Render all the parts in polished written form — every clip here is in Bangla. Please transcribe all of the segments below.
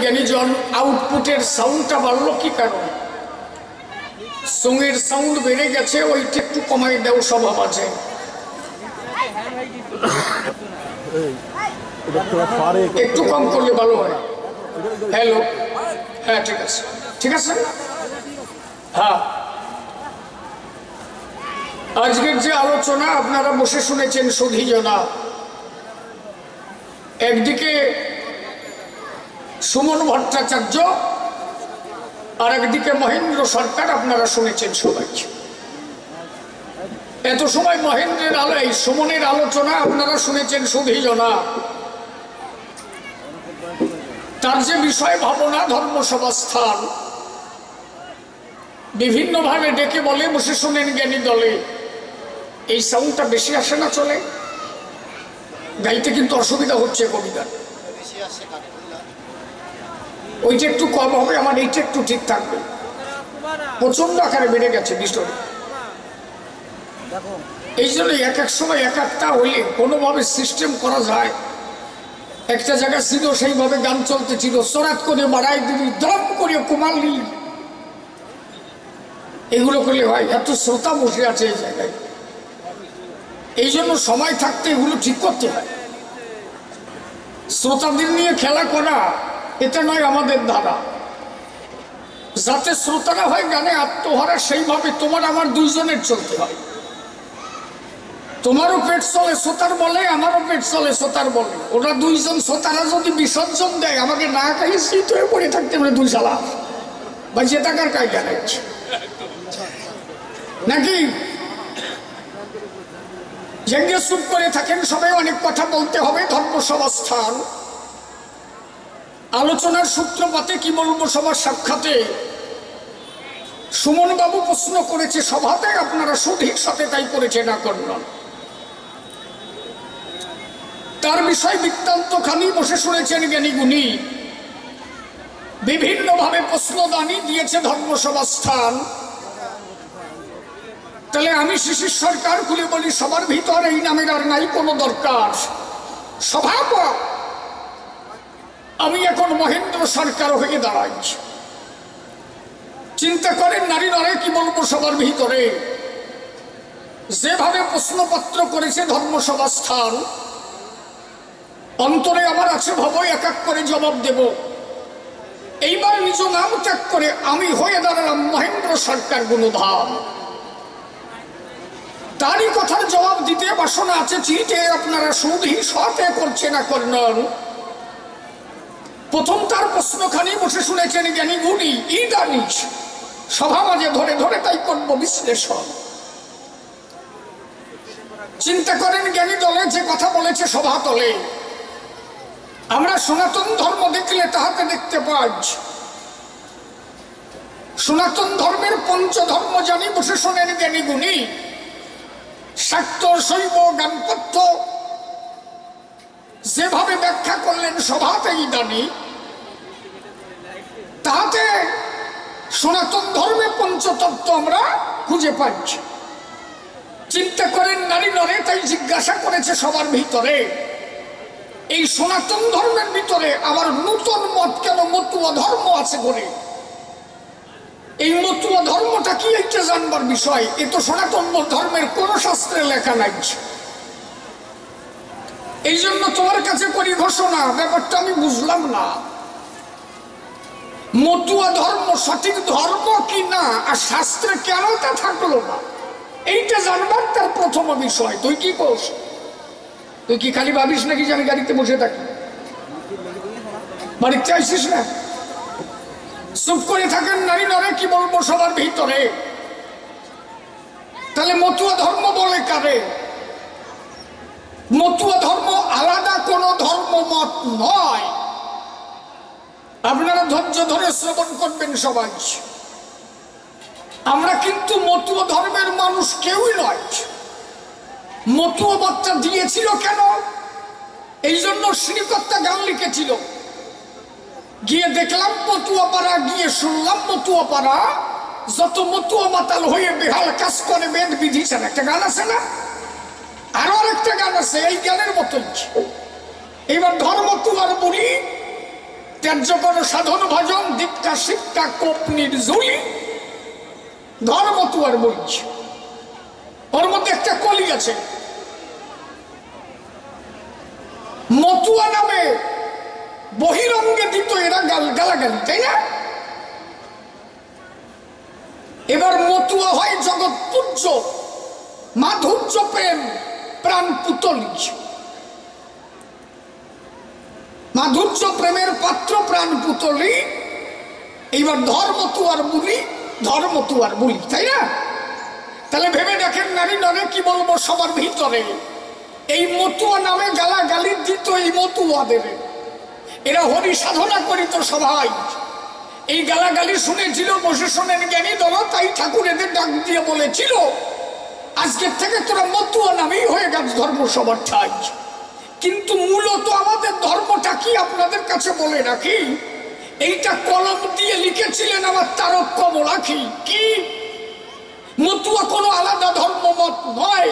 জ্ঞানীজন আউটপুটের সাউন্ডটা বাড়লো কি কারণ? সঙ্গের সাউন্ড বেড়ে গেছে, ওইটা একটু কমাই দেও স্বভাব আছে। একটু কম করলে ভালো হয়। হ্যালো, হ্যাঁ ঠিক আছে, ঠিক আছে। হ্যাঁ, আজকের যে আলোচনা আপনারা বসে শুনেছেন সুধীজনা, একদিকে সুমন ভট্টাচার্য আর একদিকে মহেন্দ্র সরকার, আপনারা শুনেছেন সবাই। এত সময় মহেন্দ্রের এই সুমনের আলোচনা আপনারা শুনেছেন সুধীজনা, তার যে বিষয় ভাবনা ধর্মসভা স্থান বিভিন্ন ভাবে ডেকে বলে বসে শোনেন জ্ঞানী দলে। এই সাউন্ডটা বেশি আসে না, চলে গাইতে কিন্তু অসুবিধা হচ্ছে কবিতা, ওইটা একটু কম হবে, আমার এইটা একটু ঠিক থাকবে। প্রচন্ড আকারে বেড়ে গেছে বিষয়, এই জন্য এক এক সময় এক একটা হইলে কোনোভাবে সিস্টেম করা যায়। একটা জায়গা ছিল সেইভাবে গান চলতেছিল, সরাত করে বাড়াই দিলি, দম করে কুমাল নিলি, এগুলো করলে হয়। এত শ্রোতা বসে আছে এই জায়গায়, এই জন্য সময় থাকতে এগুলো ঠিক করতে হয়। শ্রোতাদের নিয়ে খেলা করা এটা নয় আমাদের ধারা। যাতে শ্রোতারা হয় গানে আত্মহারা, সেইভাবে তোমার আমার দুইজনের চলতে হয়। তোমারও পেট চলে শ্রোতার বলে, আমারও পেট চলে শ্রোতার বলে। ওরা দুইজন শ্রোতারা যদি বিসর্জন দেয়, আমাকে না খাই শীত হয়ে পড়ে থাকতে পারে দুই সালা বা যে টাকার কায়দা রয়েছে নাকি। যেঙ্গে চুপ করে থাকেন সবাই, অনেক কথা বলতে হবে। ধর্মসভা স্থান আলোচনার সূত্রপাতে কি বলবো, সবার সাক্ষাতে সুমন বাবু প্রশ্ন করেছে সভাতে, আপনারা সঠিক সাথে তাই করেছে না করলেন। তার বিষয় বৃত্তান্ত খানি বসে শুনেছেন জ্ঞানী গুণী, বিভিন্ন ভাবে প্রশ্নদানি দিয়েছে ধর্মসভা স্থান। তাহলে আমি শিশির সরকার খুলে বলি, সবার ভিতর এই নামের আর নাই কোনো দরকার। সভাপতি আমি এখন মহেন্দ্র সরকার হয়ে দাঁড়াইছি। চিন্তা করেন নারী নরে কি বলবো, সবার ভিতরে যেভাবে প্রশ্নপত্র করেছে ধর্মসভা স্থান, অন্তরে আমার আছে ভাব এক এক করে জবাব দেব। এইবার নিজ নাম ত্যাগ করে আমি হয়ে দাঁড়ালাম মহেন্দ্র সরকার গুণধাম। তারই কথার জবাব দিতে বাসনা আছে চিঠে, আপনারা সুধী সাথে করছে না করলেন। প্রথম তার প্রশ্নখানি বসে শুনেছেন জ্ঞানী গুণী, ইদানিস সভা মাঝে ধরে ধরে তাই করব বিশ্লেষণ। চিন্তা করেন জ্ঞানী দলে যে কথা বলেছে সভা তলে, আমরা সনাতন ধর্ম দেখলে তাহাতে দেখতে পাই। সনাতন ধর্মের পঞ্চধর্ম জানি বসে শোনেন জ্ঞানী গুণী, শাক্ত শৈব গানপত্য যেভাবে ব্যাখ্যা করলেন সভাতেই দানি, তাহাতে সনাতন ধর্মে পঞ্চতত্ত্ব আমরা খুঁজে পাচ্ছি। চিন্তা করেন নারী নরে তাই জিজ্ঞাসা করেছে সবার ভিতরে, এই সনাতন ধর্মের ভিতরে আবার নূতন মত কেন মতুয়া ধর্ম আছে বলে, এই মতুয়া ধর্মটা কি এইটা জানবার বিষয়। এ তো সনাতন ধর্মের কোন শাস্ত্রে লেখা নাই। এই জন্য তোমার কাছে করি ঘোষণা, ব্যাপারটা আমি বুঝলাম না, মতুয়া ধর্ম সঠিক ধর্ম কি না, আর শাস্ত্রে কেন তা থাকলো না, এইটা জানবার তার প্রথম বিষয়। তুই কি করছ? তুই কি খালি ভাবিস নাকি যে আমি গাড়িতে বসে থাকি, বাড়িতে আইসিস না? চুপ করে থাকেন নারী নরে কি বলবো সবার ভিতরে। তাহলে মতুয়া ধর্ম বলে কারে? মতুয়া ধর্ম আলাদা কোন ধর্ম মত নয়। আপনারা ধৈর্য ধরে শ্রবণ করবেন সবাই। আমরা কিন্তু মতুয়া ধর্মের মানুষ কেউই নয়। মতুয়া বার্তা দিয়েছিল কেন? এই জন্য শ্রীকর্তা গান লিখেছিল, গিয়ে দেখলাম মতুয়া পাড়া, গিয়ে শুনলাম মতুয়া পাড়া, যত মতুয়া মাতাল হয়ে বেহাল কাজ করে বেদ বিধিছেন। একটা গান আছে না? আরো আরেকটা গান আছে এই গানের মতোই। এবার ধর্ম তুলার বুড়ি ত্যায্য কর সাধন ভজন, দীক্ষা শিক্ষা কোপ নির্জুলি, ধর্ম তুয়ার বলছে। ওর মধ্যে একটা কলি আছে, মতুয়া নামে বহিরঙ্গে দিত এরা গালাগালি, তাই না? এবার মতুয়া হয় জগৎ পূজ্য, মাধুর্য প্রেম প্রাণ পুতলি, মাধুর্য প্রেমের পাত্র প্রাণ পুতলি। এইবার ধর্ম তুয়ার বুলি, ধর্ম তুয়ার বুলি, তাই না? তাহলে ভেবে দেখেন নারী নরে কি বলবো সবার ভিতরে এই মতুয়া নামে গালাগালি দিত এই মতুয়াদের। এরা হরি সাধনা করিত সবাই, এই গালাগালি শুনেছিল, বসে শোনেন জ্ঞানী দল, তাই ঠাকুর এদের ডাক দিয়ে বলেছিল আজকের থেকে তোরা মতুয়া নামেই হয়ে গেছে ধর্ম সবার ঠাই। কিন্তু মূলত আমাদের ধর্মটা কি আপনাদের কাছে বলে রাখি, এইটা কলম দিয়ে লিখেছিলেন আমার তারক কমলাখি। কি মতুয়া কোনো আলাদা ধর্ম মত নয়,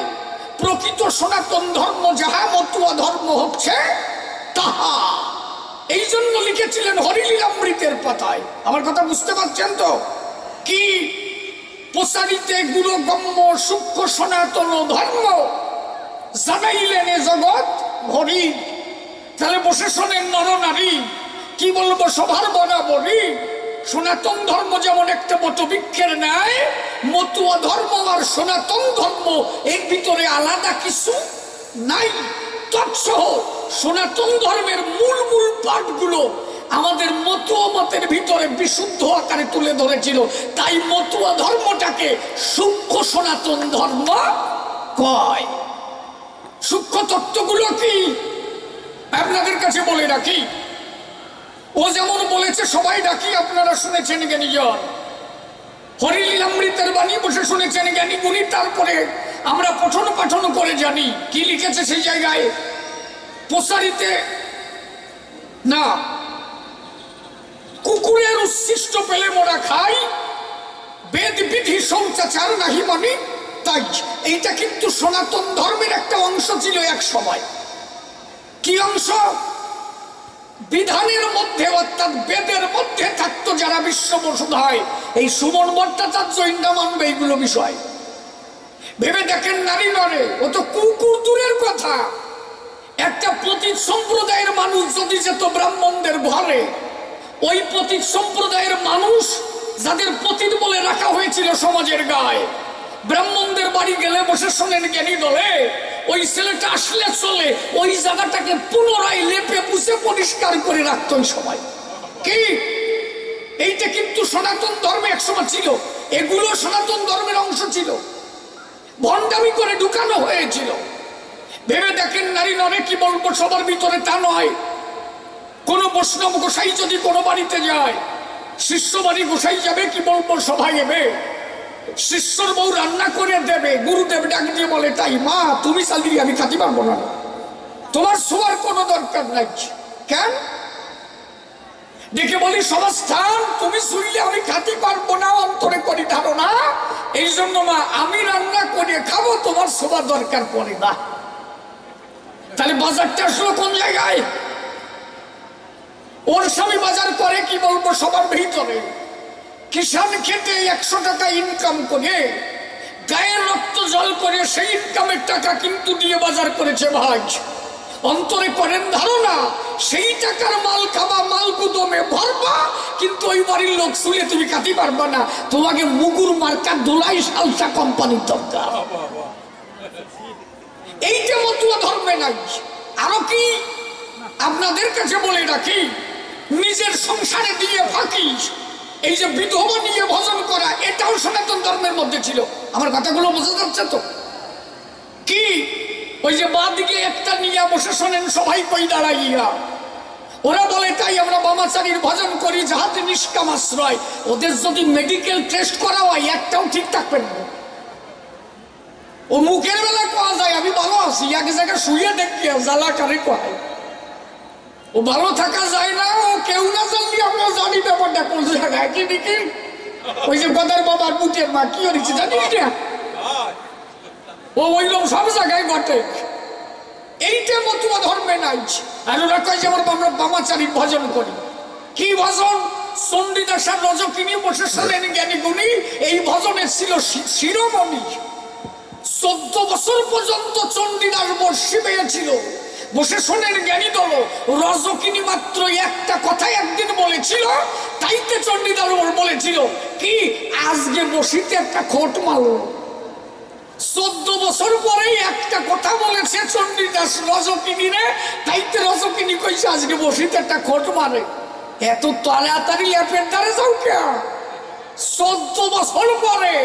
প্রকৃত সনাতন ধর্ম যাহা, মতুয়া ধর্ম হচ্ছে তাহা। এই জন্য লিখেছিলেন হরিলীলামৃতের পাতায়। আমার কথা বুঝতে পারছেন তো? কি প্রসারিতে গুরুগম্য সূক্ষ্ম সনাতন ধর্ম, জানাইলেন এ জগৎ হরি। তাহলে বসে শোনেন নর নারী, কি বলবো সবার বরাবরই সনাতন ধর্ম যেমন একটা বটবৃক্ষের ন্যায়, মতুয়া ধর্ম আর সনাতন ধর্ম এর ভিতরে আলাদা কিছু নাই। তৎসহ সনাতন ধর্মের মূল মূল পাঠগুলো আমাদের মতুয়া মতের ভিতরে বিশুদ্ধ আকারে তুলে ধরেছিল। তাই মতুয়া ধর্মটাকে সূক্ষ্ম সনাতন ধর্ম কয়। সূক্ষ্ম তত্ত্বগুলো কি আপনাদের কাছে বলে রাখি। ও যেমন বলেছে সবাই ডাকি, আপনারা শুনেছেন জ্ঞানীজন, হরিলীলামৃতের বাণী বসে শুনেছেন জ্ঞানী গুণী। তারপরে আমরা পঠন পাঠন করে জানি কি লিখেছে সেই জায়গায়। প্রসারিতে না, কুকুরের উচ্ছিষ্ট পেলে মোরা খাই, বেদ বিধি শৌচাচার নাহি মানি তাই। এইটা কিন্তু সনাতন ধর্মের একটা অংশ ছিল এক সময়। কি অংশ? বিধানের মধ্যে অর্থাৎ বেদের মধ্যে থাকতো যারা বিশ্ব বসুধায়, এই সুমন ভট্টাচার্য ইন্দ্রা মানবে এইগুলো বিষয়। ভেবে দেখেন নারী নরে, ও তো কুকুর দূরের কথা, একটা পতিত সম্প্রদায়ের মানুষ যদি যেত ব্রাহ্মণদের ঘরে, ওই পতিত সম্প্রদায়ের মানুষ যাদের পতিত বলে রাখা হয়েছিল সমাজের গায়ে, ব্রাহ্মণদের বাড়ি গেলে বসে শোনেন জ্ঞানী দলে, ওই ছেলেটা আসলে চলে ওই জায়গাটাকে পুনরায় লেপে পুষে পরিষ্কার করে রাখতো ওই সময়। কি এইটা কিন্তু সনাতন ধর্মে একসময় ছিল, এগুলো সনাতন ধর্মের অংশ ছিল, ভণ্ডামি করে ঢুকানো হয়েছিল। ভেবে দেখেন নারী নরে কি বলবো সবার ভিতরে তা নয়। কোন বৈষ্ণব গোসাই যদি কোনো বাড়িতে যায়, শিষ্য বাড়ি গোসাই যাবে, কি বলবো সবাই এবে, শিষ্যর বউ রান্না করে দেবে, গুরুদেব ডাক দিয়ে বলে তাই মা তুমি চালিয়ে আমি খাতে পারবো না, তোমার শোয়ার কোনো দরকার নাই। কেন? ডেকে বলি সমাস্থান, তুমি শুইলে আমি খাতে পারবো না, অন্তরে করি ধারণা, এই জন্য মা আমি রান্না করে খাবো, তোমার শোবার দরকার পড়ে না। তাহলে বাজারটা আসলো কোন জায়গায়? ওর স্বামী বাজার করে কি বলবো সবার ভিতরে, কিষান খেতে 100 টাকা ইনকাম করে গায়ের রক্ত জল করে সেই ইনকামের টাকা কিন্তু দিয়ে বাজার করেছে ভাই। অন্তরে করেন ধারণা সেই টাকার মাল খাবা, মাল গুদমে ভরবা, কিন্তু ওই বাড়ির লোক শুলে তুমি খাতে পারবা না, তোমাকে মুগুর মার্কা দোলাই সালসা কোম্পানির দরকার। এইটা মতুয়া ধর্মে নাই। আরো কি আপনাদের কাছে বলে রাখি, নিজের সংসারে দিয়ে ফাঁকি, এই যে বিধবা নিয়ে ভজন করা, এটাও সনাতন ধর্মের মধ্যে ছিল। আমার কথাগুলো বোঝা যাচ্ছে তো? কি ওই যে বাঁ দিকে একটা নিয়ে বসে শোনেন সবাই কই দাঁড়াইয়া, ওরা বলে তাই আমরা বামাচারীর ভজন করি যাহাতে নিষ্কাম আশ্রয়। ওদের যদি মেডিকেল টেস্ট করা হয় একটাও ঠিক থাকবে না। ও মুখের বেলা কোয়া যায় আমি ভালো আছি, এক জায়গায় শুয়ে দেখি জ্বালা কারে কয়, ও ভালো থাকা যায় না, ও কেউ না জানলি আমরা জানি ব্যাপারটা কোন জায়গায়। কি দেখি ওই যে গদার বাবার বুটের মা কি হয়েছে জানি না, ও ওই লোক সব জায়গায় ঘটে। এইটা মতুয়া ধর্মে নাই। আর ওরা কয় যে আমরা বামাচারীর ভজন করি, কি ভজন? চণ্ডীদাসার রজকিনী বসে শোনেন জ্ঞানী গুণী, এই ভজনে ছিল শিরোমণি। 14 বছর পর্যন্ত চণ্ডীদাস বর্ষি পেয়েছিল। বসে শোনেন জ্ঞানী দল, রজকিনী মাত্র একটা কথা একদিন বলেছিল, তাইতে চণ্ডীদাস বলেছিল কি, আজকে বসিতে একটা খোট মারল। 14 বছর পরে একটা কথা বলেছে চণ্ডীদাস রজকিনী রে, তাইতে রজকিনী কইছে আজকে বসিতে একটা খোট মারে। এত তাড়াতাড়ি ল্যাপের দ্বারে যাও কে? 14 বছর পরে।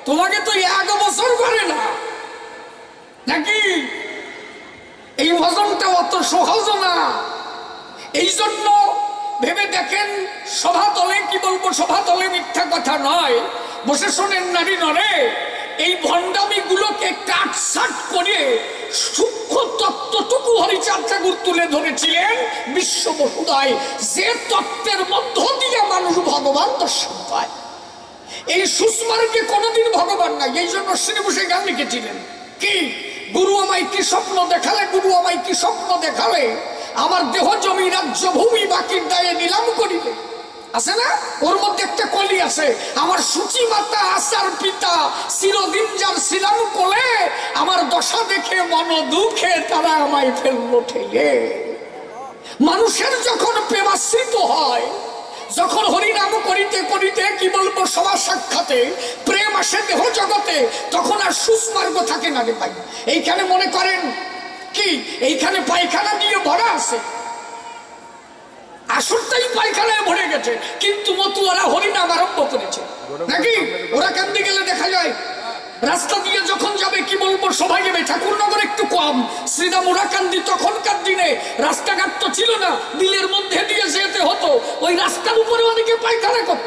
তোমাকে তো 1 বছর করে না নাকি? এই ভজনটা অত সহজ না। এই জন্য ভেবে দেখেন, সভাতলে, কি বলবো, সভাতলে মিথ্যা কথা নয়, বসে শোনেন নারী নরে, এই ভণ্ডামি গুলোকে কাটছাট করে সূক্ষ্ম তত্ত্বটুকু হরিচাঁদ ঠাকুর তুলে ধরেছিলেন বিশ্ব বহুদায়, যে তত্ত্বের মধ্য দিয়ে মানুষ ভগবান দর্শন পায়। এই সুস্মার্গে কোনোদিন ভগবান নাই। এই জন্য শ্রীবসে গান লিখেছিলেন কি, গুরু আমায় কি স্বপ্ন দেখালে, গুরু আমায় কি স্বপ্ন দেখালে, আমার দেহ জমি রাজ্য ভূমি বাকির দায়ে নিলাম করিলে। আছে না? ওর মধ্যে একটা কলি আছে, আমার সূচি মাতা আসার পিতা চিরদিন যার ছিলাম কোলে, আমার দশা দেখে মন দুঃখে তারা আমায় ফেললো ঠেলে। মানুষের যখন প্রেমাশ্রিত হয়, যখন হরিনাম করিতে করিতে, কি বলবো, সবার সাক্ষাতে প্রেম আসে দেহ জগতে, তখন আর সুস্মার্গ থাকে না রে ভাই। এইখানে মনে করেন কি, এইখানে পায়খানা দিয়ে ভরা আছে, আসরটাই পায়খানায় ভরে গেছে, কিন্তু মতুয়ারা হরিনাম আরম্ভ করেছে নাকি? ওরা কান্দি গেলে দেখা যায় রাস্তা দিয়ে যখন যাবে, কি বলবো, সবাই যাবে। ঠাকুরনগর একটু কম, শ্রীরাম ওরাকান্দি তখনকার দিনে রাস্তাঘাট তো ছিল না, বিলের মধ্যে দিয়ে যেতে হতো, ওই রাস্তার উপরে অনেকে পায়খানা করত,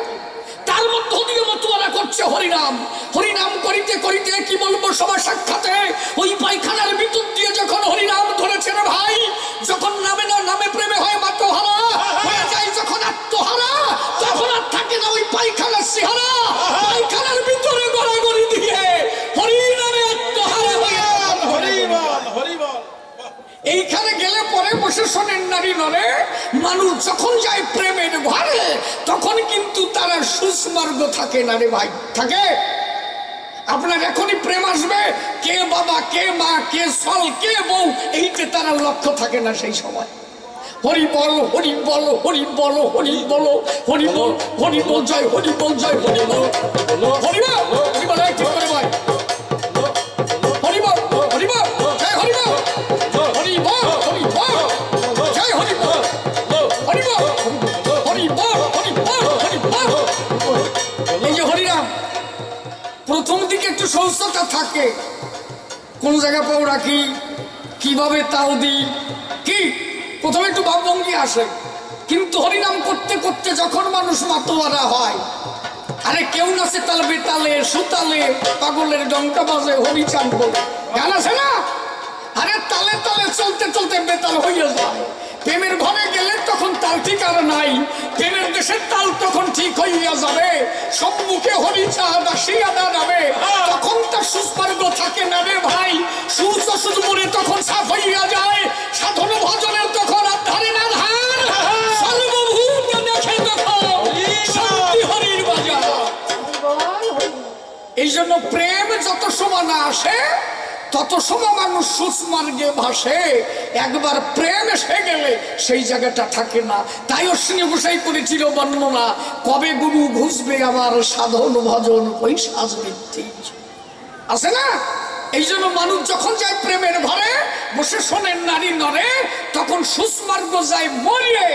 তার মধ্য দিয়ে মতুয়ারা করছে হরিনাম। হরিনাম করিতে করিতে, কি বলবো, সবার সাক্ষাতে ওই পায়খানার ভিতর দিয়ে যখন হরিনাম ধরেছে রে ভাই, যখন নামে না নামে প্রেমে হয় মাতোহারা, হয়ে যায় যখন আত্মহারা, তখন আর থাকে না ওই পায়খানার চেহারা। পায়খানার ভিতরে গড়াগড়ি দিয়ে হরিনামে আত্মহারা হয়ে এইখানে গেলে পরে বসে শোনেন নারী নরে, মানুষ যখন যায় প্রেমের ঘরে, তখন কিন্তু তারা সুস্মার্গ থাকে না রে ভাই। থাকে? আপনার এখনই প্রেম আসবে, কে বাবা, কে মা, কে সল, কে বউ, এইতে তারা লক্ষ্য থাকে না সেই সময়। হরি বল, হরি বল, হরি বল, হরি বল, হরি বল, হরি বল, জয় হরি বল, জয় হরি বল, হরি বল, হরি বল, ঠিক করে ভাই, হরি বল, হরি বল, জয় হরি বল, হরি বল, হরি বল, জয় হরি বল, হরি বল, হরি বল, হরি বল, হরি বল। এই যে হরিনাম, প্রথম দিকে একটু সহজতা থাকে, কোন জায়গা পাও রাখি, কিভাবে তাও দিই, কি প্রথমে একটু ভাবভঙ্গি আসে, কিন্তু হরিনাম করতে করতে যখন মানুষ মাতোয়ারা হয়, আরে কেউ নাচে তাল বেতালে, সুতালে, পাগলের ডঙ্কা বাজে, হরিচাঁদ বলে গান আছে না? আরে তালে তালে চলতে চলতে বেতাল হইয়া যায়। প্রেমের ঘরে গেলে তখন তাল ঠিক আর নাই, প্রেমের দেশের তাল তখন ঠিক হইয়া যাবে। সম্মুখে হরিচাঁদ আসিয়া দাঁড়াবে, তখন তার সুস্মার্গ থাকে না রে ভাই। সূর্য সুদমরে তখন সাফ হইয়া যায়, সাধন ভজনের তখন আধারে না ধার, সর্বভূত দেখে তখন শান্তি হরির বাজার। এই জন্য প্রেম যত সময় না আসে, তত সময় মানুষ সুস্মার্গে ভাসে। একবার প্রেম এসে গেলে সেই জায়গাটা থাকে না। তাই অশ্বিনী গোসাই করেছিল বর্ণনা, কবে গুরু ঘুষবে আমার সাধন ভজন ওই সাজবৃত্তি আছে না? এই জন্য মানুষ যখন যায় প্রেমের ঘরে, বসে শোনেন নারী নরে, তখন সুস্মার্গ যায় মরিয়ে।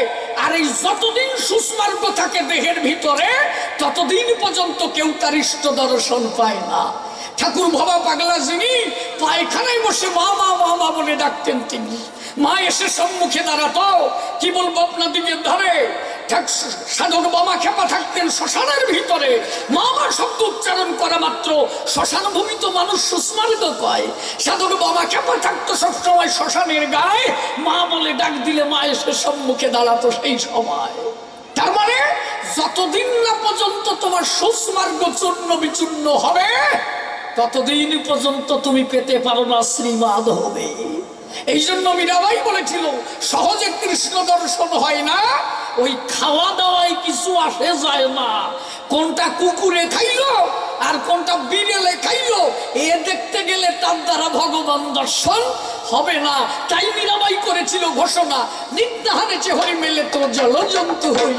আর এই যতদিন সুস্মার্গ থাকে দেহের ভিতরে, ততদিন পর্যন্ত কেউ তার ইষ্ট দর্শন পায় না। ঠাকুর ভবা পাগলা যিনি পায়খানায় বসে মা মা মা মা বলে ডাকতেন, তিনি মা এসে সম্মুখে দাঁড়াতো, কি বলবো আপনাদিকে ধরে। সাধক বামা খেপা থাকতেন শ্মশানের ভিতরে, মা মা শব্দ উচ্চারণ করা মাত্র শ্মশান ভূমি তো মানুষ সুস্মার্গ কয়। সাধক বামা খেপা থাকতো সবসময় শ্মশানের গায়ে, মা বলে ডাক দিলে মা এসে সম্মুখে দাঁড়াতো সেই সময়। তার মানে যতদিন না পর্যন্ত তোমার সুস্মার্গ চূর্ণ বিচূর্ণ হবে, ততদিন পর্যন্ত তুমি পেতে পারো না শ্রী মাধবে। এই জন্য মীরাবাই বলেছিল, সহজে কৃষ্ণ দর্শন হয় না, ওই খাওয়া দাওয়ায় কিছু আসে যায় না। কোনটা কুকুরে খাইলো আর কোনটা বিড়েলে খাইলো এ দেখতে গেলে তার দ্বারা ভগবান দর্শন হবে না। তাই মীরাবাই করেছিল ঘোষণা, নিত্যাহারে চেহরি মেলে তো জলজন্তু হই,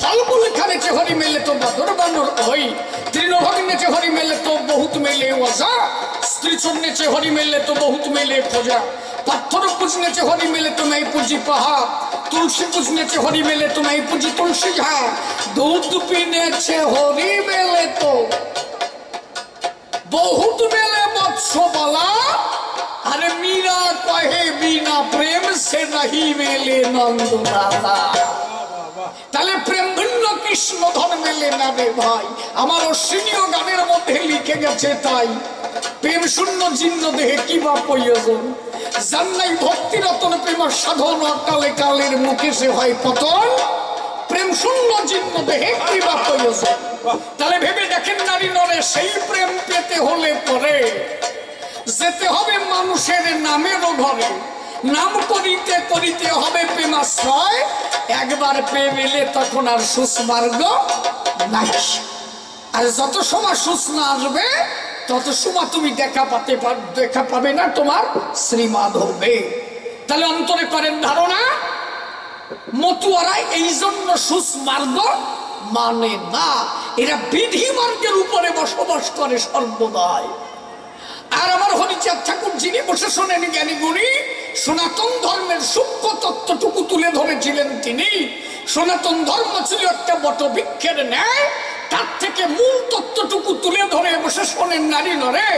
ফলমূল খানে চেহরি মেলে তো বাদর বানর হই, তৃণভগ্নে চেহরি মেলে তো বহুত মেলে ওজা, স্ত্রী চন্নে চেহরি মেলে তো বহুত মেলে খোঁজা, পাথর পুজনে চেহরি মেলে তো নাই পুঁজি পাহাড়, तुलसी पूजने हरी मेले तो नहीं पूजी तुलसी झाड़, दूध पीने हरी मेले तो बहुत मेले मत्स्य बला। अरे मीरा कहे बिना प्रेम से नहीं मेले नंद लाला। তাহলে প্রেম ভিন্ন কৃষ্ণ ধর্মে মেলে না রে ভাই। আমার অশ্বিনীয় গানের মধ্যে লিখে গেছে তাই, প্রেম শূন্য জীর্ণ দেহে কি বা প্রয়োজন, জান্নাই ভক্তি রতন প্রেম সাধন অকালে কালের মুখে সে হয় পতন, প্রেম শূন্য জীর্ণ দেহে কি বা প্রয়োজন। তাহলে ভেবে দেখেন নারী নরে, সেই প্রেম পেতে হলে পরে যেতে হবে মানুষের নামেরও ঘরে, নাম করিতে করিতে হবে প্রেমাশ্রয়, একবার প্রেম এলে তখন আর সুস্মার্গ নাই। আর যত সময় সুস না আসবে তত সময় তুমি দেখা পাবে না তোমার শ্রীমাধবে। তাহলে অন্তরে করেন ধারণা, মতুয়ারা এই জন্য সুস্মার্গ মানে না, এরা বিধি মার্গের উপরে বসবাস করে সর্বদাই। আর আমার হরিচাঁদ ঠাকুর যিনি বসে শোনেন জ্ঞানী গুণী, সনাতন ধর্মের সূক্ষ্ম তত্ত্বটুকু তুলে ধরেছিলেন তিনি। সনাতন ধর্ম ছিল একটা বটবৃক্ষের ন্যায়, তার থেকে মূল তত্ত্বটুকু তুলে ধরে বসে শোনেন নারী নরে।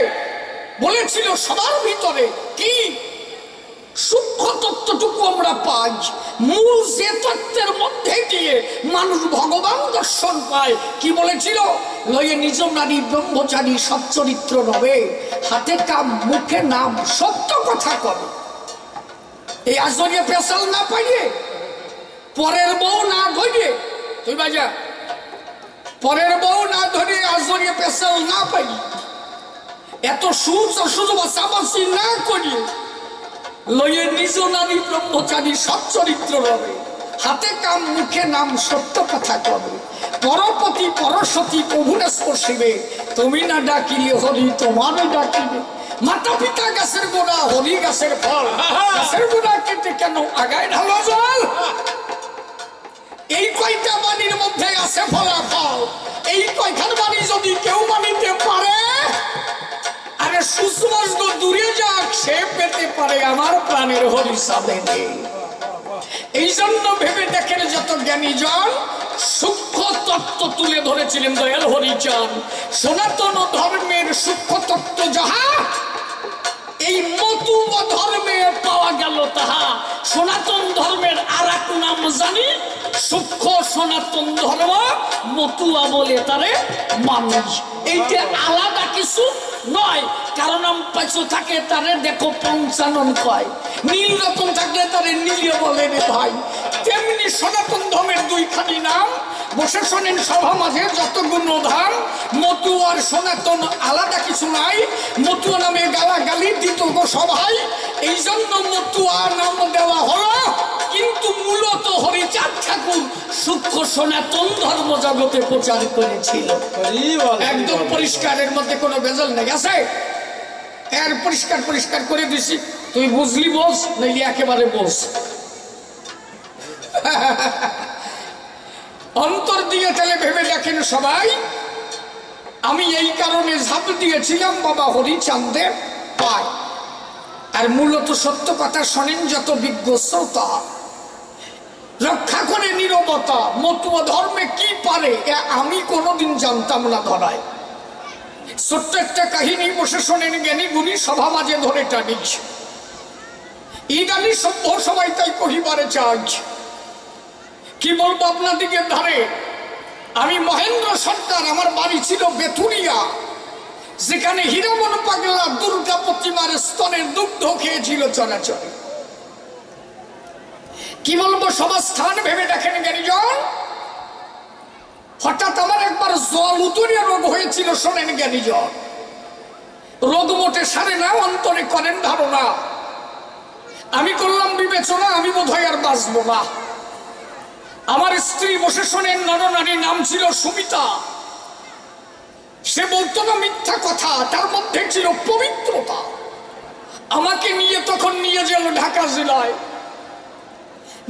বলেছিল সবার ভিতরে কি সূক্ষ্ম তত্ত্বটুকু আমরা পাই, মূল যে তত্ত্বের মধ্যে দিয়ে মানুষ ভগবান দর্শন পায়। কি বলেছিল, লয়ে নিজ নারী ব্রহ্মচারী সব চরিত্র রবে, হাতে কাম মুখে নাম সত্য কথা করে। এই আজরিয়া পেশাল না পাইয়ে, পরের বউ না ধরে, তুই বাজা পরের বউ না ধরে আজরিয়া পেশাল না পাই, এত শুধু বাসাবাসি না করিয়ে লয়ে নিজ নারী ব্রহ্মচারী সব চরিত্র রবে, হাতে কাম মুখে নাম সত্য কথা কবে, পরপতি পরসতী প্রভুনে স্পর্শিবে, তুমি না ডাকিলে হরি তোমারে ডাকিবে, মাতা পিতা গাছের গোড়া হরি গাছের ফল, গাছের গোড়া কেটে কেন আগায় ঢালো জল। এই কয়টা বাণীর মধ্যে আছে ফলাফল। এই কয়খান বাণী যদি কেউ মানিতে পারে, আরে সুস্পষ্ট দূরে যাক, সে পেতে পারে আমার প্রাণের হরিসাবে। এই জন্য ভেবে দেখেন যত জ্ঞানীজন সূক্ষ্ম তত্ত্ব তুলে ধরেছিলেন দয়াল হরিচাঁদ। সনাতন ধর্মের সূক্ষ্ম তত্ত্ব যাহা এই মতুয়া ধর্মে পাওয়া গেল তাহা, সনাতন ধর্মের আর এক নাম জানি সূক্ষ্ম সনাতন ধর্ম, মতুয়া বলে তারে মানুষ। এইটা আলাদা কিছু নয়, কারণ নাম পাইছো থাকে তারে দেখো পঞ্চানন কয়, নীল রতন থাকলে তারে নীলিও বলে রে ভাই। তেমনি সনাতন ধর্মের দুইখানি নাম বসে শোনেন সভা মাঝে যতগুলো ধাম, মতুয়ার সনাতন আলাদা কিছু নাই। মতুয়া নামে গালাগালি দিত গো সবাই, এই জন্য মতুয়া নাম দেওয়া হলো। কিন্তু মূলত হরিচাঁদ ঠাকুর সূক্ষ্ম সনাতন ধর্ম জগতে প্রচার করেছিল। একদম পরিষ্কারের মধ্যে কোনো ভেজাল নেই, আছে এর পরিষ্কার পরিষ্কার করে দিছি। তুই বুঝলি বস, নাইলে একেবারে বস। অন্তর দিয়ে তাহলে ভেবে দেখেন সবাই, আমি এই কারণে ঝাঁপ দিয়েছিলাম বাবা হরিচাঁদের পায়। আর মূলত সত্য কথা শোনেন যত বিজ্ঞ শ্রোতা, রক্ষা করে নীরবতা। মতুয়া ধর্মে কি পারে আমি কোনোদিন জানতাম না ধরায়। ছোট্ট একটা কাহিনী বসে শোনেন জ্ঞানী গুণী সভা মাঝে ধরে টানিছে। ইদানি সভ্য সবাই তাই কহিবারে চাই। কি বলবো আপনাদিকে ধারে, আমি মহেন্দ্র সরকার, আমার বাড়ি ছিল বেথুরিয়া, যেখানে হীরামন পাগলা দুর্গা প্রতিমার স্তনের দুগ্ধ খেয়েছিল চরাচরে। কি বলবো সমাস্থান ভেবে দেখেন জ্ঞানীজন। হঠাৎ আমার একবার জল উতরিয়া রোগ হয়েছিল, শোনেন জ্ঞানীজন। রোগ মোটে সারে না, অন্তরে করেন ধারণা। আমি করলাম বিবেচনা, আমি বোধহয় আর বাঁচবো না। আমার স্ত্রী বসে শোনেন, নরনারীর নাম ছিল সুমিতা। সে বলতো না মিথ্যা কথা, তার মধ্যে ছিল পবিত্রতা। আমাকে নিয়ে তখন নিয়ে গেল ঢাকা জেলায়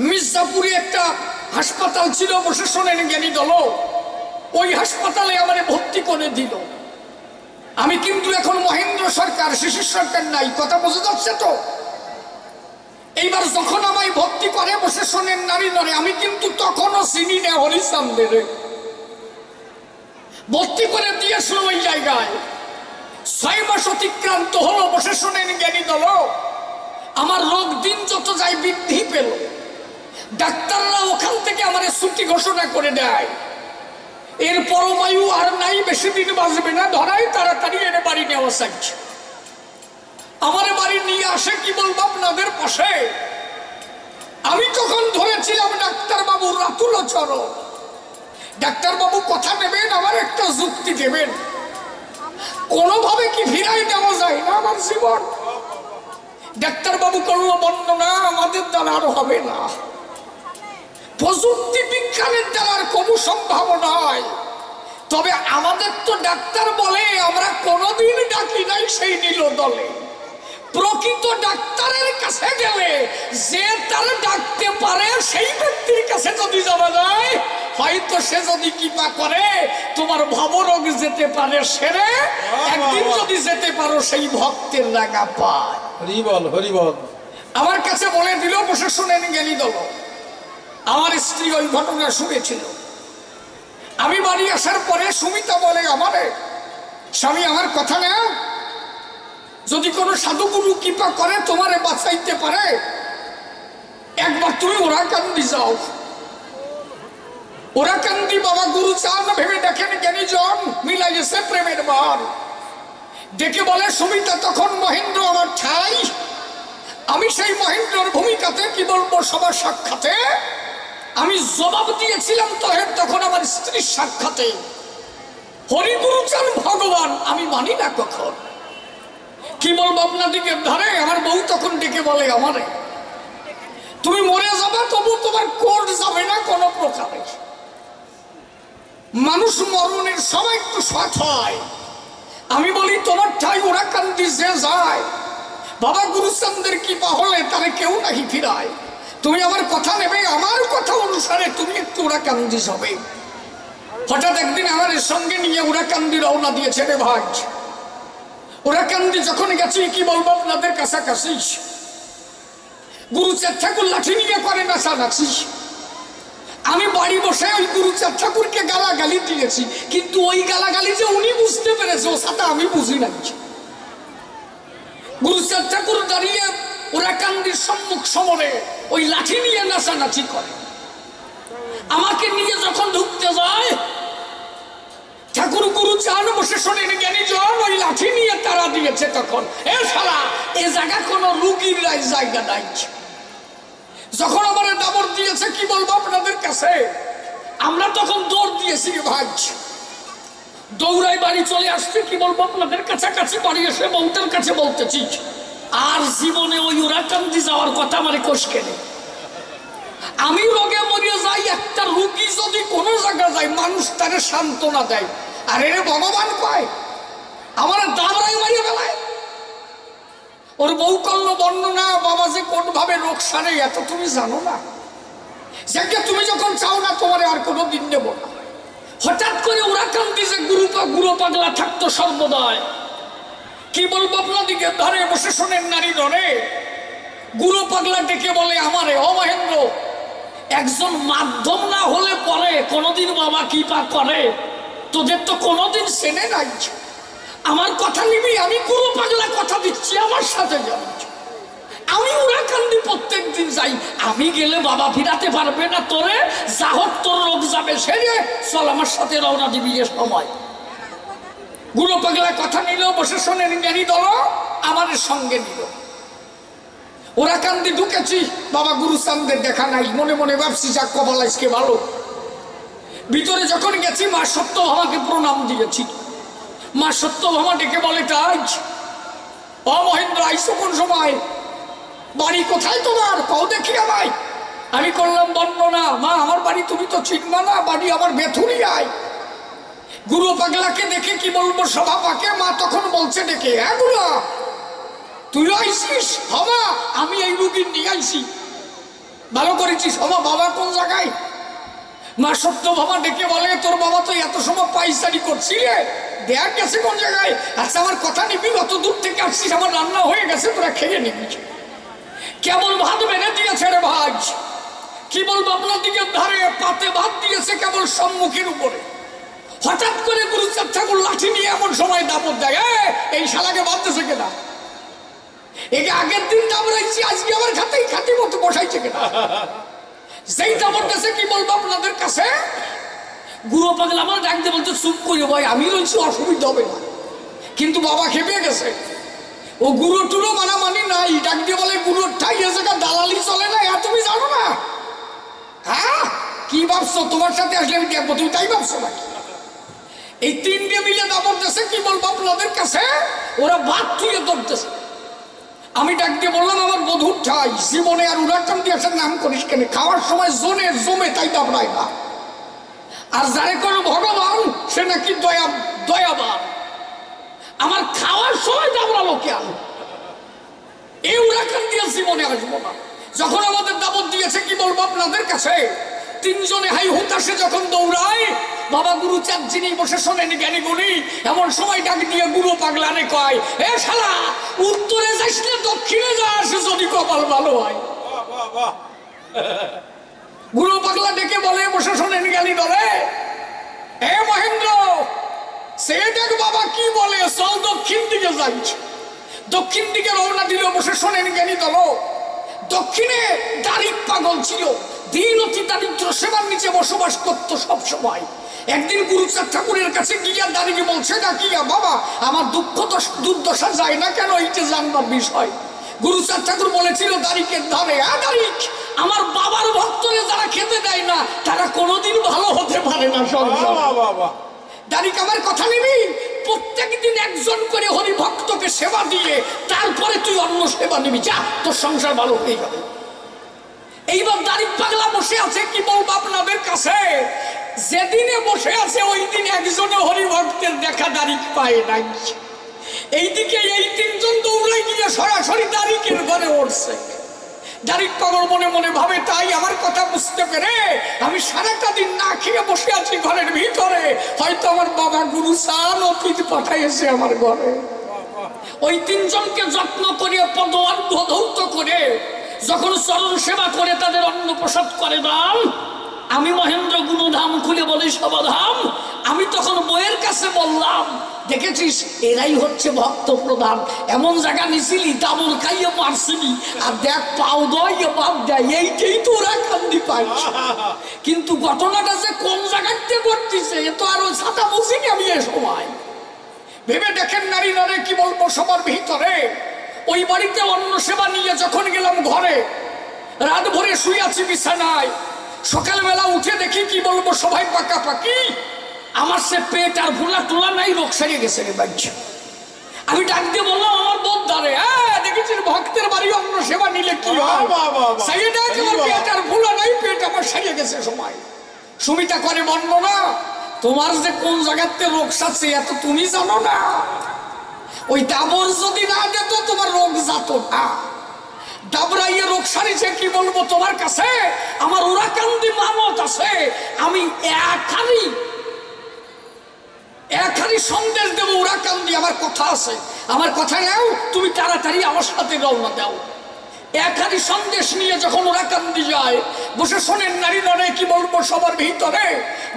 মির্জাপুরে একটা হাসপাতাল ছিল, বসে শোনেন জ্ঞানী দল। ওই হাসপাতালে আমারে ভর্তি করে দিল। আমি কিন্তু এখন মহেন্দ্র সরকার, শিশির সরকার নাই, কথা বোঝা যাচ্ছে তো? এইবার যখন আমায় ভর্তি করে বসে শোনেন নারী নরে, আমি কিন্তু তখনও চিনি না হরিচান্দের। ভর্তি করে দিয়েছিল ওই জায়গায়। 6 মাস অতিক্রান্ত হলো, বসে শোনেন জ্ঞানী দল। আমার রোগ দিন যত যায় বৃদ্ধি পেল। ডাক্তাররা ওখান থেকে আমার ছুটি ঘোষণা করে দেয়। এর পরমায়ু আর নাই, বেশি দিন বাঁচবে না, ধরাই তাড়াতাড়ি এনে বাড়ি নেওয়া চাইছে। আমার বাড়ি নিয়ে আসে, কি বলবো আপনাদের পাশে। আমি তখন ধরেছিলাম ডাক্তার বাবু রাতুল চরণ। ডাক্তার বাবু কথা নেবেন, আমার একটা যুক্তি দেবেন। কোনোভাবে কি ফিরাই দেওয়া যায় না আমার জীবন? ডাক্তার বাবু করলো বর্ণনা, আমাদের দ্বারা আর হবে না। প্রযুক্তি বিজ্ঞানের দ্বারা কোনো সম্ভাবনা নয়। তবে আমাদের তো ডাক্তার বলে, আমরা কোনোদিন ডাকি নাই সেই নীল দলে। প্রকৃত ডাক্তারের কাছে গেলে যে তার ডাকতে পারে সেই ব্যক্তির কাছে যদি যাওয়া যায়, হয়তো সে যদি কৃপা করে তোমার ভবরোগ যেতে পারে সেরে, একদিন যদি যেতে পারো সেই ভক্তের রাগা পায়। হরি বল, হরি বল। আমার কাছে বলে দিল, বসে শুনেন জ্ঞানী দল। আমার স্ত্রী ওই ঘটনা শুনেছিল। আমি বাড়ি আসার পরে সুমিতা বলে আমারে, স্বামী আমার কথা না, যদি কোনো সাধুগুরু কৃপা করে তোমারে বাঁচাইতে পারে, একবার তুমি ওরাকান্দি যাও। ওরাকান্দি বাবা গুরু চান ভেবে দেখেন জ্ঞানী জন, মিলাই গেছে প্রেমের বার। ডেকে বলে সুমিতা, তখন মহেন্দ্র আমার ঠাই। আমি সেই মহেন্দ্রর ভূমিকাতে, কি বলবো, সবার সাক্ষাতে আমি জবাব দিয়েছিলাম। তখন আমার স্ত্রীর সাক্ষাতে হরিগুরু চান ভগবান, আমি মানি না কখন। কি বলবো আপনাদিকে ধারে, আমার বউ তখন ডেকে বলে আমারে, তুমি মরে যাবে তবু তোমার কোর্ট যাবে না কোনো প্রকারে। মানুষ মরণের সময় একটু সৎ হয়। আমি বলি তোমার ঠাই ওরাকান্দি যে যায়, বাবা গুরুচান্দের কৃপা হলে তারে কেউ নাহি ফিরায়। তুমি আমার কথা নেবে, আমার কথা অনুসারে তুমি একটু ওরাকান্দি যাবে। হঠাৎ একদিন আমার সঙ্গে নিয়ে ওরাকান্দি রওনা দিয়েছে রে ভাই। ওরাকান্দি যখন গেছি, কি বলবো আপনাদের কাছাকাছি, গুরুচাঁদ ঠাকুর লাঠি নিয়ে করে নাচানাচি। আমি বাড়ি বসে ওই গুরুচাঁদ ঠাকুরকে গালাগালি দিয়েছি, কিন্তু ওই গালাগালি যে উনি বুঝতে পেরেছে, ও সাথে আমি বুঝি নাই। গুরুচাঁদ ঠাকুর দাঁড়িয়ে ওরাকান্দির সম্মুখ সমরে ওই লাঠি নিয়ে নাচানাচি করে। আমাকে নিয়ে যখন ঢুকতে যায়, ঠাকুর গুরু চান বসে শোনেন জ্ঞানী জন, ওই লাঠি নিয়ে তারা দিয়েছে। তখন এ শালা, এ জায়গা কোনো রুগীর জায়গা নাই। যখন আমার দাবর দিয়েছে, কি বলবো আপনাদের কাছে, আমরা তখন দৌড় দিয়েছি ভাই। দৌড়াই বাড়ি চলে আসছে, কি বলবো আপনাদের কাছাকাছি বাড়ি এসে বউটার কাছে বলতেছি, আর জীবনে ওই ওরাকান্দি যাওয়ার কথা আমারে কষকে নেই। আমি রোগে মরিয়ে যাই, একটা রুগী যদি কোনো জায়গা যায়, মানুষ তারে সান্ত্বনা দেয়, আর এর ভগবান কয় আমার দাবরাই মারিয়ে বেলায়। ওর বউ করলো বর্ণনা, বাবা যে কোন ভাবে রোগ সারে এত তুমি জানো না, যাকে তুমি যখন চাও না তোমার আর কোনো দিন নেব না। হঠাৎ করে ওরাকান্দি যে গুরু পাগলা থাকতো সর্বদায়, কি বলবো আপনাদিকে ধরে বসে শোনেন নারী ধরে, গুরু পাগলা ডেকে বলে আমারে, ও মহেন্দ্র, একজন মাধ্যম না হলে পরে কোনোদিন বাবা কৃপা করে, তোদের তো কোনোদিন চেনে নাই। আমার কথা নিবি, আমি গুরু পাগলা কথা দিচ্ছি, আমার সাথে যাবি। আমি ওরাকান্দি প্রত্যেক দিন যাই, আমি গেলে বাবা ফিরাতে পারবে না, তোরে যা হোক তোর রোগ যাবে সেরে, চল আমার সাথে রওনা দিবি এ সময়। গুরু পাগলা কথা নিল, বসে শোনেন জ্ঞানী দল আমাদের সঙ্গে নিল। ওরাকান্দি ঢুকেছি, বাবা গুরুচাঁদের দেখা নাই। মনে মনে ভাবছি যাক কপাল আজকে ভালো। ভিতরে যখন গেছি, মা সত্যভামাকে প্রণাম দিয়েছি। মা সত্যভামা ডেকে বলে, তাই ও মহেন্দ্র, আইসো কোন সময়? বাড়ি কোথায় তোমার? কও দেখি আমায়। আমি করলাম বর্ণনা, মা আমার বাড়ি তুমি তো চিনবা না, বাড়ি আমার বেথুরিয়ায়। গুরু পাগলাকে দেখে কি বলবো সভা পাকে, মা তখন বলছে ডেকে, হ্যাঁ গুরু তুই আইসিস? হবা আমি এই রুগী নিয়ে আইসি। ভালো করেছিস। হবা বাবা কোন জায়গায়? মা সত্য বাবা ডেকে বলে, তোর বাবা তো এত সময় পাইসারি করছিলে, দেখ গেছে কোন জায়গায়। আচ্ছা আমার কথা নিবি, অত দূর থেকে আসছিস, আমার রান্না হয়ে গেছে, তোরা খেয়ে নিবি। কেবল ভাত বেড়ে দিয়েছে রে ভাই, কি বলবো আপনার দিকে ধারে পাতে ভাত দিয়েছে কেবল সম্মুখের উপরে। হঠাৎ করে গুরুচাঁদ ঠাকুর লাঠি নিয়ে এমন সময় দাপট দেয়, এই শালাকে বাঁধতেছে কেনা, একে আগের দিন দাবড়াইছি, আজকে আবার খাতেই খাতি মতো বসাইছে কেনা। যেই দাবড়তেছে কি বলবো আপনাদের কাছে, গুরু পাগল আমার ডাক দিয়ে বলতে, চুপ করে ভাই আমি রয়েছি, অসুবিধা হবে না। কিন্তু বাবা খেপে গেছে, ও গুরু টুরো মানামানি নাই। ডাক দিয়ে বলে, গুরুর ঠাই এ জায়গা দালালি চলে না, তুমি জানো না? হ্যাঁ কি ভাবছো, তোমার সাথে আসলে আমি দেখবো, তুমি তাই ভাবছো নাকি? এই তিনটে মিলে দাবড়তেছে কি বলবো আপনাদের কাছে, ওরা ভাত থুয়ে ধরতেছে। আমি ডাক দিয়ে বললাম, আমার বধুর ঠাই জীবনে আর উড়াটাম দিয়ে আসার নাম করিস কেন, খাওয়ার সময় জোনে জমে তাই দাবড়ায় না। আর যারে কোনো ভগবান সে নাকি দয়াবান, আমার খাওয়ার সময় দাবড়ালো কেন? এই উড়াটাম দিয়ে জীবনে আসবো না। যখন আমাদের দাবত দিয়েছে কি বলবো আপনাদের কাছে, তিনজনে হাই হুতাশে যখন দৌড়ায়, বাবা গুরুচাঁদ যিনি বসে শোনেন জ্ঞানী গুণী, এমন সময় ডাক দিয়ে গুরু পাগলানে কয়, এ শালা উত্তরে যাইস না দক্ষিণে যাস যদি কপাল ভালো হয়। গুরু পাগলা ডেকে বলে, বসে শোনেন জ্ঞানী দলে, এ মহেন্দ্র সে দেখ বাবা কি বলে, চল দক্ষিণ দিকে যাইছে। দক্ষিণ দিকে রওনা দিল। বসে শোনেন জ্ঞানী দল, দক্ষিণে দারিক পাগল ছিল, দিন অতি দারিদ্র সেবার নিচে বসবাস করতো সব সময়। একদিন গুরুচাঁদ ঠাকুরের কাছে গিয়া দাঁড়িয়ে বলছে, ডাকিয়া বাবা আমার দুঃখ তো দুর্দশা যায় না কেন, এইটা জানবার বিষয়। গুরুচাঁদ ঠাকুর বলেছিল দারিকের ধারে, দারিক আমার বাবার ভক্তরে যারা খেতে দেয় না তারা কোনোদিন ভালো হতে পারে না। দারিক আমার কথা নিবি, প্রত্যেক দিন একজন করে হরি ভক্তকে সেবা দিয়ে তারপরে তুই অন্য সেবা নিবি, যা তোর সংসার ভালো হয়ে যাবে। এইবার দারিক পাগলা বসে আছে কি বলবো আপনাদের কাছে, যেদিনে বসে আছে ওই দিন একজনে হরিভক্তের দেখা দারিক পায় নাই। এইদিকে এই তিনজন দৌড়াই গিয়ে সরাসরি দারিকের ঘরে উঠছে। দারিক পাগল মনে মনে ভাবে, তাই আমার কথা বুঝতে পেরে আমি সারাটা দিন না খেয়ে বসে আছি ঘরের ভিতরে, হয়তো আমার বাবা গুরুচাঁদ অতীত পাঠাইছে আমার ঘরে। ওই তিনজনকে যত্ন করে পদওয়ার্ঘ ধৌত করে যখন চরণ সেবা করে তাদের অন্ন প্রসাদ করে দাম, আমি মহেন্দ্র গুণধাম খুলে বলি সবধাম। আমি তখন বইয়ের কাছে বললাম, দেখেছিস এরাই হচ্ছে ভক্ত প্রধান, এমন জায়গা নিছিলি ডাবল খাইয়ে মারছিলি, আর দেখ পাও দইয়ে বাপ দেয়, এইটাই তো ওরা কান্দি পাইছে। কিন্তু ঘটনাটা যে কোন জায়গাতে ঘটতেছে এ তো আরো ছাতা বুঝিনি আমি এ সময়। ভেবে দেখেন নারী নারে কি বলবো সবার ভিতরে। ওই বাড়িতে অন্ন সেবা নিয়ে যখন গেলাম ঘরে, রাত ভরে শুয়ে আছি বিছানায়, সকালবেলা উঠে দেখি কি বলবো সবাই পাকাপাকি, আমার সে পেট আর ভুলা টুলা নাই, রোগ সারিয়ে গেছে রে বাচ্চা। আমি ডাক দিয়ে বললাম, আমার বোধ ধরে, দেখেছিস ভক্তের বাড়ি অন্ন সেবা নিলে কি হয়, পেট আর ভুলা নাই, পেট আমার সারিয়ে গেছে সময়। সুমিতা করে বর্ণনা, তোমার যে কোন জায়গাতে রোগ সারছে এত তুমি জানো না, ওই ডাবর যদি না যেত তোমার রোগ যেত না। দাবরাইয়ে রোগ সারিছে কি বলবো তোমার কাছে, আমার ওরাকান্দি মানত আছে, আমি একখানি সন্দেশ দেবো ওরাকান্দি, আমার কথা আছে, আমার কথা নাও, তুমি তাড়াতাড়ি আমার সাথে রওনা দাও। একখানি সন্দেশ নিয়ে যখন ওরাকান্দি যায়, বসে শোনেন নারী নরে কি বলবো সবার ভিতরে,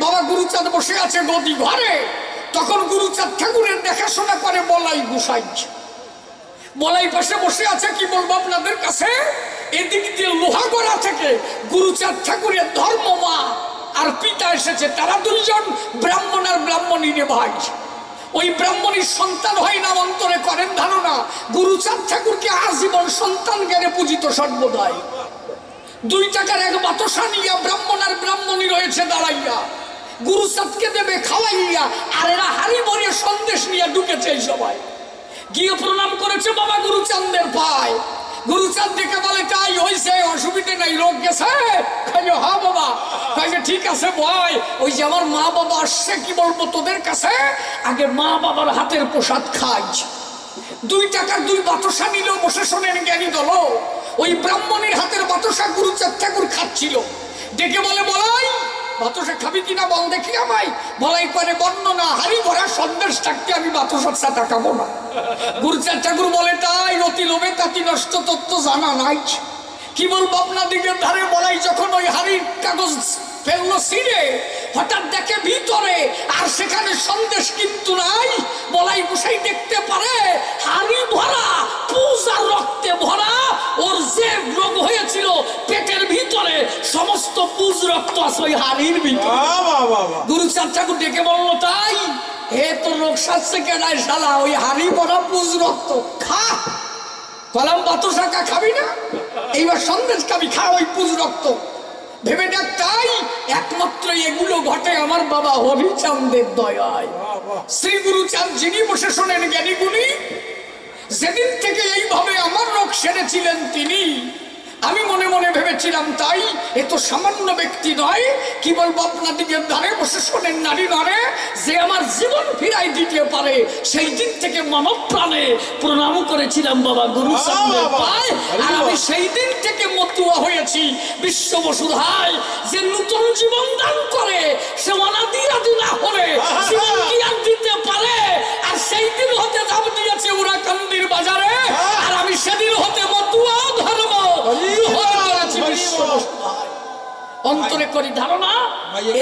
বাবা গুরুচাঁদ বসে আছে গদি ঘরে। তখন গুরুচাঁদ ঠাকুরের দেখাশোনা করে বলাই গুসাই, বলাই পাশে বসে আছে কি বলবো আপনাদের কাছে। এদিক দিয়ে লোহাগড়া থেকে গুরুচাঁদ ঠাকুরের ধর্মমা আর পিতা এসেছে, তারা দুইজন ব্রাহ্মণ আর ব্রাহ্মণী রে ভাই। ওই ব্রাহ্মণীর সন্তান হয় না, অন্তরে করেন ধারণা গুরুচাঁদ ঠাকুরকে আজীবন সন্তান জ্ঞানে পূজিত সর্বদাই। 2 টাকার এক বাতসা নিয়া ব্রাহ্মণ আর ব্রাহ্মণী রয়েছে দাঁড়াইয়া, গুরুচাঁদকে দেবে খাওয়াইয়া, আর এরা হাড়ি ভরিয়ে সন্দেশ নিয়ে ঢুকেছে। এই সবাই গিয়ে প্রণাম করেছে বাবা গুরুচাঁদের পায়। গুরুচাঁদ দেখে বলে তাই হয়েছে, অসুবিধে নাই, রোগ গেছে? খাইলো হ্যাঁ বাবা। তাইলে ঠিক আছে ভয়, ওই যে আমার মা বাবা আসছে, কি বলবো তোদের কাছে, আগে মা বাবার হাতের প্রসাদ খাই। 2 টাকার 2 বাতাসা নিল, বসে শোনেন জ্ঞানী দল। ওই ব্রাহ্মণের হাতের বাতাসা গুরুচাঁদ ঠাকুর খাচ্ছিল। ডেকে বলে বলাই বাতাসা খাবি কিনা বল দেখি আমায়। বলাই করে বর্ণনা, হাড়ি ভরা সন্দেশ থাকতে আমি বাতাসার সাথে খাবো না। গুরুচাঁদ ঠাকুর বলে তাই অতি লোভে তাতি নষ্ট, তত্ত্ব জানা নাই। কি বলবো আপনাদিকে ধারে বলাই যখন ওই হাড়ির কাগজ ফেললো ছিঁড়ে, হঠাৎ দেখে ভিতরে, আর সেখানে সন্দেশ কিন্তু নাই। বলাই গোসাই দেখতে পারে হাড়ি ভরা পুজ আর রক্তে ভরা। ওর যে রোগ হয়েছিল পেটের ভিতরে, সমস্ত পুজ রক্ত আছে ওই হাড়ির ভিতরে। গুরুচাঁদ ঠাকুর ডেকে বললো তাই হে তোর রোগ সাজছে কেনাই শালা, ওই হাড়ি ভরা পুজ রক্ত খা। বললাম বাতাসা খাবি না, এইবার সন্দেশ খাবি, খা ওই পুজ রক্ত। ভেবে দেখ তাই একমাত্র এগুলো ঘটে আমার বাবা হরিচাঁদের দয়ায়। শ্রী গুরুচাঁদ যিনি বসে শোনেন জ্ঞানী গুণী, যেদিন থেকে এইভাবে আমার রোগ সেরেছিলেন তিনি, আমি মনে মনে ভেবেছিলাম তাই এ তো সামান্য ব্যক্তি নয়। কি বলবো আপনাদিকে ধারে বসে শোনেন নারী নরে, যে আমার জীবন ফিরাই দিতে পারে, সেই দিন থেকে মানব প্রাণে প্রণাম করেছিলাম বাবা গুরুচাঁদের পায়। আর আমি সেই দিন থেকে মতুয়া হয়েছি বিশ্ব বসুধায়। যে নতুন জীবন দান করে সে অনাদি আদি না হলে জীবন জ্ঞান দিতে পারে। আর সেই দিন হতে দাম দিয়েছে উরাকান্দির বাজারে, আর আমি সেদিন হতে মতুয়া ধর্ম অন্তরে করি ধারণা,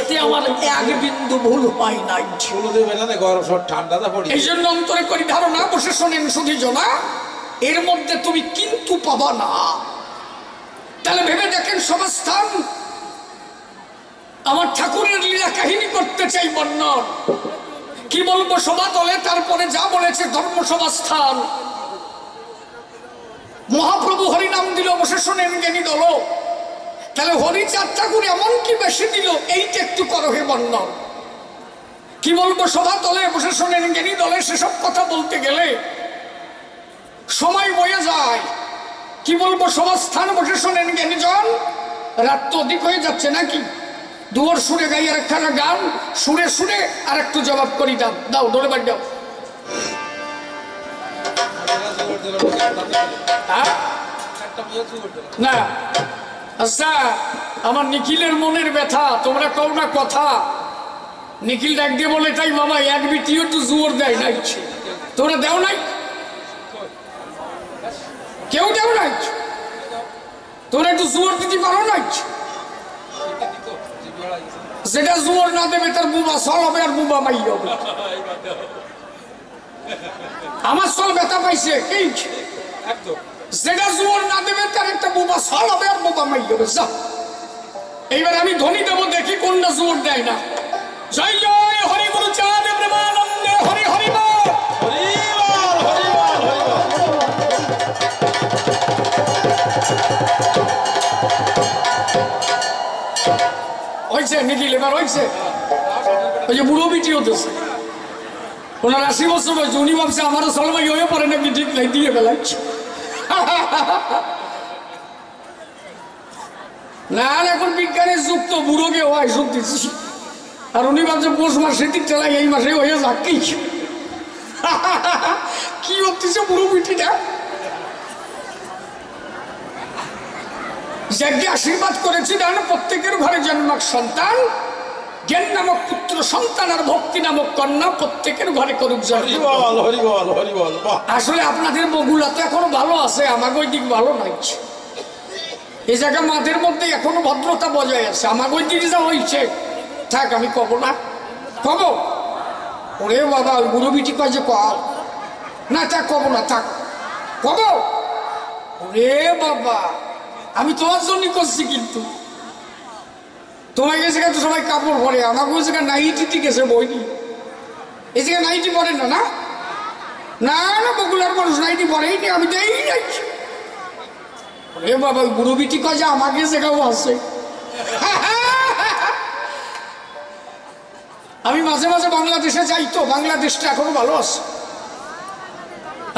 এতে আমার এক বিন্দু ভুল হয় নাই। এই জন্য অন্তরে করি ধারণা, বসে শোনেন শুধু জনা, এর মধ্যে তুমি কিন্তু পাবা না। তাহলে ভেবে দেখেন সমাজস্থান, আমার ঠাকুরের লীলা কাহিনী করতে চাই বর্ণন। কি বলবো সভা তলে, তারপরে যা বলেছে ধর্ম সমাজস্থান। মহাপ্রভু হরি নাম দিল, বসে শোনেন জ্ঞানী দল। তাহলে হরিচাঁদ ঠাকুর এমন কি বেশি দিল, এইটা একটু করো হে বর্ণন। কি বলবো সভা তলে, বসে শোনেন জ্ঞানী দলে, সেসব কথা বলতে গেলে সময় বয়ে যায়। কি বলবো সভাস্থান, বসে শোনেন জ্ঞানীজন, রাত তো অধিক হয়ে যাচ্ছে নাকি? দুয়ার সুরে গাই আর একখানা গান, সুরে সুরে আর একটু জবাব করি দাও, দাও ডোলে বাড়ি দাও। না আচ্ছা, আমার নিখিলের মনের ব্যথা, তোমরা কও না কথা। নিখিল ডাক দিয়ে বলে তাই বাবা এক বিটিও একটু জোর দেয় নাই, তোমরা দেও নাই, কেউ দেও নাই, তোমরা একটু জোর দিতে পারো নাই। যেটা জোর না দেবে তার বুবা সল হবে আর বুবা মাই হবে। আমার সল ব্যথা পাইছে কি, যেটা জোর না দেবে তার একটা বুবা সল হবে আর বুবা মাই হবে। যা এইবার আমি ধ্বনি দেবো, দেখি কোনটা জোর দেয় না। জয় জয় হরি গুরু চাঁদ প্রেমানন্দে হরি হরি বল, হয়েছে নিখিল, এবার হয়েছে। ওই যে বুড়ো বিটি হতেছে, ওনার 80 বছর হয়েছে, উনি ভাবছে আমারও সলমাই হয়ে পড়ে নাকি, ঠিক নাই দিয়ে বেলাচ্ছে। না এখন বিজ্ঞানের যুগ তো, বুড়োকে হয় শুনতেছি। আর উনি ভাবছে পৌষ মাসে ঠেলাই এই মাসে হয়ে যাক। কি হতেছে বুড়ো বিটিটা, যাকে আশীর্বাদ করেছিলেন প্রত্যেকের ঘরে জন্মাক সন্তান, জ্ঞান নামক পুত্র সন্তান আর ভক্তি নামক কন্যা প্রত্যেকের ঘরে করুক। আসলে আপনাদের বগুলা তো এখনো ভালো আছে, আমাকে ওই দিক ভালো নাই। এই জায়গা মাদের মধ্যে এখনো ভদ্রতা বজায় আছে, আমাকে ওই দিকে যা হয়েছে থাক, আমি কব না, কব ওরে বাবা ওই বুড়ো বিটি কয় যে কও না, তা কব না, থাক কব। ওরে বাবা আমি তোমার জন্য করছি, কিন্তু তোমার গেছে তো সবাই কাপড় পরে, আমাকে ওই জায়গায় নাইটি ঠিক আছে বইনি, এই জায়গায় নাইটি পরে না। না না না বগুলার মানুষ নাইটি পরেই নি, আমি দেই নাই। রে বাবা বুড়ো বিটি কয় যে আমাকে জায়গাও আছে। আমি মাঝে মাঝে বাংলাদেশে যাই, তো বাংলাদেশটা এখনো ভালো আছে।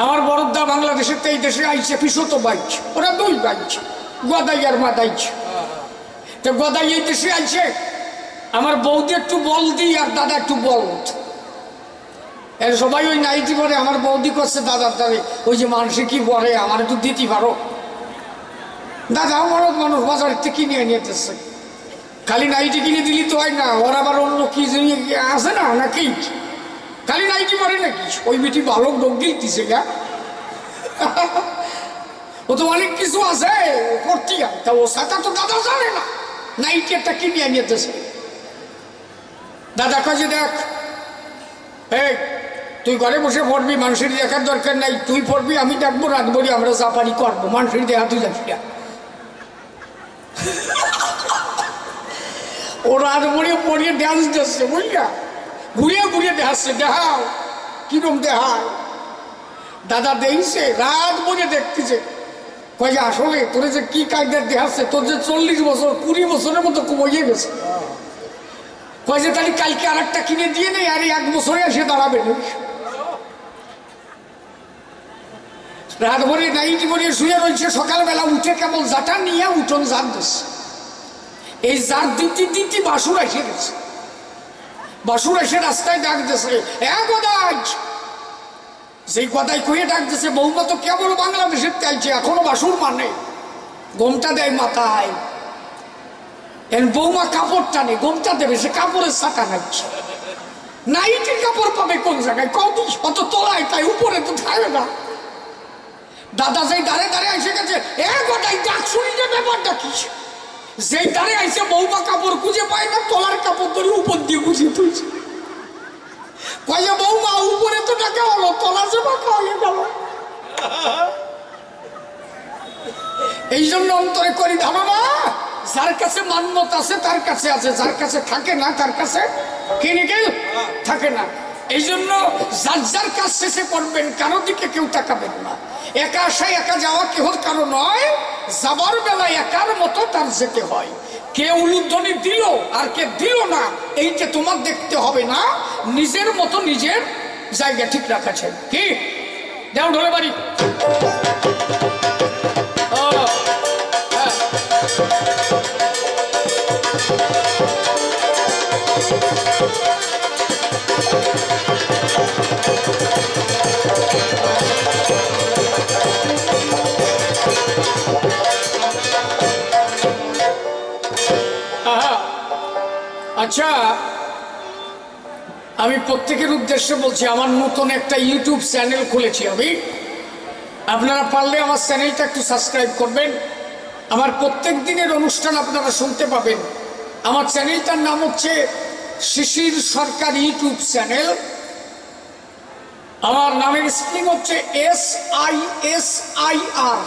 আমার বড়দা বাংলাদেশের এই দেশে আইছে পিছতো বাইছে, ওরা দুই বাইছে, গদাই আর মাদাইছে। তো গদাই এই দেশে আইছে, আমার বৌদি একটু বল দিই আর দাদা একটু বল। এর সবাই ওই নাইটি পরে আমার বৌদি করছে দাদার দাঁড়ে, ওই যে মানুষে কি বলে আমার একটু দিতে পারো। দাদা আমার মানুষ বাজার থেকে কিনে নিতেছে, খালি নাইটি কিনে দিলি তো হয় না, ওর আবার অন্য কি আছে না নাকি, খালি নাইটি পরে নাকি। ওই বেটি ভালো ডোক দিতেছে গা, ও তো অনেক কিছু আছে করতে, তা ও সাথে তো দাদা জানে না, নাইটি একটা কিনে নিতেছে। দাদা কাজে দেখ, এই তুই ঘরে বসে পড়বি, মানুষের দেখার দরকার নাই, তুই পড়বি, আমি দেখবো, রাত ভরি আমরা চাপানি করবো, মানুষের দেখা তুই যাবি না। ও রাত ভরে পড়িয়ে ড্যান্স দিচ্ছে বুঝলা, ঘুরিয়ে ঘুরিয়ে দেখাচ্ছে, দেখাও কিরম দেখায়। দাদা দেখছে রাত ভরে দেখতেছে, কয় যে আসলে তোর যে কি কায়দার দেখাচ্ছে, তোর যে 40 বছর 20 বছরের মতো কমিয়ে গেছে। কয় যে তাহলে কালকে আর একটা কিনে দিয়ে নেই, আর 1 বছরে এসে দাঁড়াবে না। রাত ভরে নাইটি ভরে শুয়ে রয়েছে, সকালবেলা উঠে কেবল জাটা নিয়ে উঠোন জার দিচ্ছে। এই জার দিতে দিতে বাসুর এসে গেছে, বাসুর এসে রাস্তায় ডাক দিছে, গদাই। সেই গদাই কয়ে ডাক দিছে, বৌমা তো কেবল বাংলাদেশের চাইছে, এখনো বাসুর মানে গোমটা দেয় মাথায়। এর বৌমা কাপড় টানে, গোমটা দেবে, সে কাপড়ের ছাটা নাচ্ছে। নাইটির কাপড় পাবে কোন জায়গায়, কত অত তোলায়, তাই উপরে তো থাকে না। দাদা যেই দাঁড়ে দাঁড়ে এসে গেছে, গদাই ডাক শুনি যে ব্যাপারটা কি। যেই দাঁড়ে আইসে বৌমা কাপড় খুঁজে পায় না, তলার কাপড় ধরে উপর দিয়ে গুছিয়ে তুলছে। কয় যে বৌমা উপরে তো টাকা হলো, তলা যে বাঁকা হয়ে গেল। এই জন্য অন্তরে করি ধারণা, যার কাছে মান্যত আছে তার কাছে আছে, যার কাছে থাকে না তার কাছে কিনে গেল থাকে না। এই জন্য যার যার কাজ শেষে করবেন, কারো দিকে কেউ তাকাবেন না। একা আসায় একা যাওয়া কেহ কারো নয়, যাবার বেলায় একার মতো তার যেতে হয়। কে উলুধ্বনি দিল আর কে দিল না, এইটা তোমার দেখতে হবে না, নিজের মতো নিজের জায়গা ঠিক রাখা চাই। কি দেও ঢোলে বাড়ি। আচ্ছা, আমি প্রত্যেকের উদ্দেশ্যে বলছি, আমার নতুন একটা ইউটিউব চ্যানেল খুলেছি আমি। আপনারা পারলে আমার চ্যানেলটা একটু সাবস্ক্রাইব করবেন, আমার প্রত্যেক দিনের অনুষ্ঠান আপনারা শুনতে পাবেন। আমার চ্যানেলটার নাম হচ্ছে শিশির সরকার ইউটিউব চ্যানেল। আমার নামের স্পেলিং হচ্ছে SISIR।